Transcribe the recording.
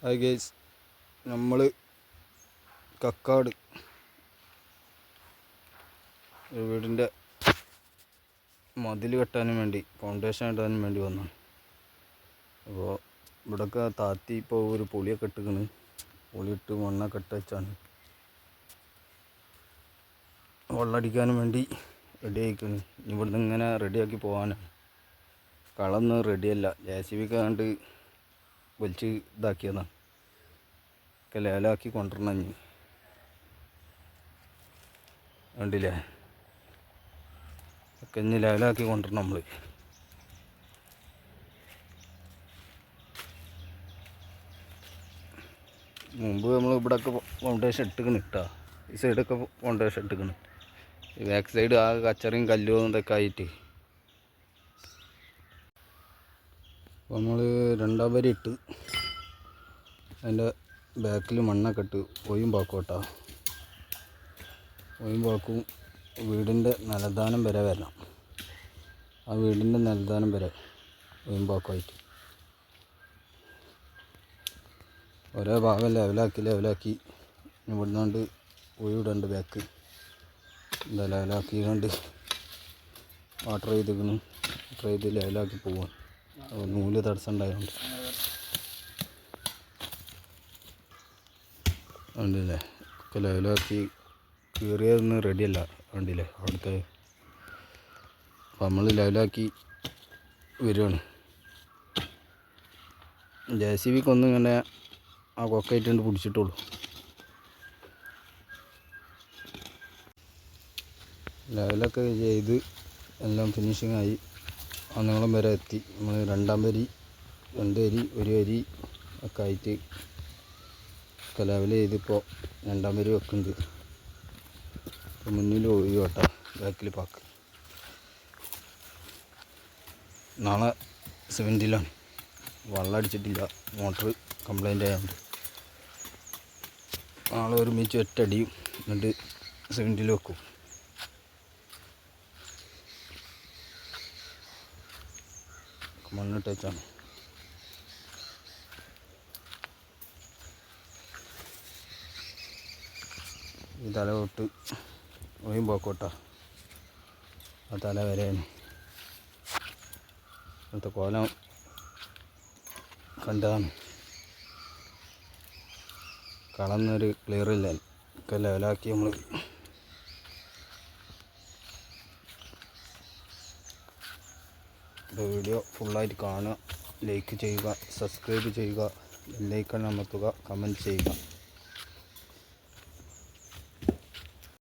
Hi guys, നമ്മൾ കക്കാട് വീടിൻ്റെ മതിൽ കെട്ടാനും വേണ്ടി ഫൗണ്ടേഷൻ ഇടാനും വേണ്ടി വന്നു. അപ്പോൾ ഇവിടെയൊക്കെ താത്തി ഇപ്പോൾ ഒരു പൊളിയൊക്കെ ഇട്ടിക്കണ്. പൊളിയിട്ട് മണ്ണൊക്കെ ഇട്ട് വെച്ചാണ് വെള്ളമടിക്കാനും വേണ്ടി റെഡി ആയിക്കണ്. ഇവിടുന്ന് ഇങ്ങനെ റെഡിയാക്കി പോകാനാണ്. കളൊന്നും റെഡിയല്ല, JCB കണ്ട് വലിച്ച് ഇതാക്കിയതാണ്. ഒക്കെ ലേലാക്കി കൊണ്ടുവരണം. ഇനി കണ്ടില്ലേ, ഒക്കെ ഇനി ലേലാക്കി കൊണ്ടുവരണം നമ്മൾ. മുമ്പ് നമ്മൾ ഇവിടെയൊക്കെ ഫൗണ്ടേഷൻ ഇട്ടിക്കണ് ഇട്ടാ. ഈ സൈഡൊക്കെ ഫൗണ്ടേഷൻ ഇട്ടിക്കണ്. ഈ ബാക്ക് സൈഡ് ആ കച്ചറയും കല്ലും ഇതൊക്കെ ആയിട്ട് അപ്പോൾ നമ്മൾ രണ്ടാം വരി ഇട്ട് അതിൻ്റെ ബാക്കിൽ മണ്ണൊക്കെ ഇട്ട് ഒയുമ്പാക്കോട്ടാ. ഒയുമ്പാക്കും വീടിൻ്റെ നിലദാനം വരെ വരണം. ആ വീടിൻ്റെ നിലദാനം വരെ ഒയുമ്പാക്കുമായിട്ട് ഓരോ ഭാഗം ലെവലാക്കി ഇവിടുന്നാണ്ട് ഒഴിവിടണ്ട്. ബാക്ക് എന്താ ലെവലാക്കി കണ്ട് വാട്ടർ ചെയ്തിക്കണം. വാട്ടർ ചെയ്ത് ലെവലാക്കി പോവാൻ നൂല് തടസ്സം ഉണ്ടായതുകൊണ്ട് കണ്ടില്ലേ, ഒക്കെ ലെവലാക്കി കീറിയതൊന്നും റെഡിയല്ല. കണ്ടില്ലേ അവിടുത്തെ. അപ്പം നമ്മൾ ലെവലാക്കി വരികയാണ്. JCB കൊന്നും ഇങ്ങനെ ആ കൊക്കായിട്ടുണ്ട് പിടിച്ചിട്ടുള്ളൂ. ലെവലൊക്കെ ചെയ്ത് എല്ലാം ഫിനിഷിങ് ആയി ആ നീളം വരെ എത്തി. നമ്മൾ രണ്ടാം വരി, 2 വരി, 1 വരി ഒക്കെ ആയിട്ട് ഒക്കെ ലെവൽ ചെയ്തിപ്പോൾ രണ്ടാം വരി വെക്കുന്നുണ്ട്. ഇപ്പോൾ മുന്നിൽ ഒഴിവട്ടാ, ബാക്കിൽ പാക്ക്. നാളെ സിമെൻറ്റിലാണ്. വെള്ളം അടിച്ചിട്ടില്ല, മോട്ടർ കംപ്ലൈൻ്റ് ആയതുകൊണ്ട്. നാളെ ഒരുമിച്ച് ഒറ്റടിയും എന്നിട്ട് സിമെൻറ്റിൽ വെക്കും. മണ്ണിട്ട് വെച്ചാണ്. ഈ തല തൊട്ട് ഒഴിയുമ്പോക്കോട്ടാ, ആ തല വരെയാണ്. ഇന്നത്തെ കോലം കണ്ടതാണ്. കളന്നൊരു ക്ലിയർ ഇല്ല, ഒക്കെ ലെവലാക്കി നമ്മൾ. ഇപ്പോൾ വീഡിയോ ഫുള്ളായിട്ട് കാണുക, ലൈക്ക് ചെയ്യുക, സബ്സ്ക്രൈബ് ചെയ്യുക, ബെല്ലൈക്കൺ അമർത്തുക, കമൻറ്റ് ചെയ്യുക.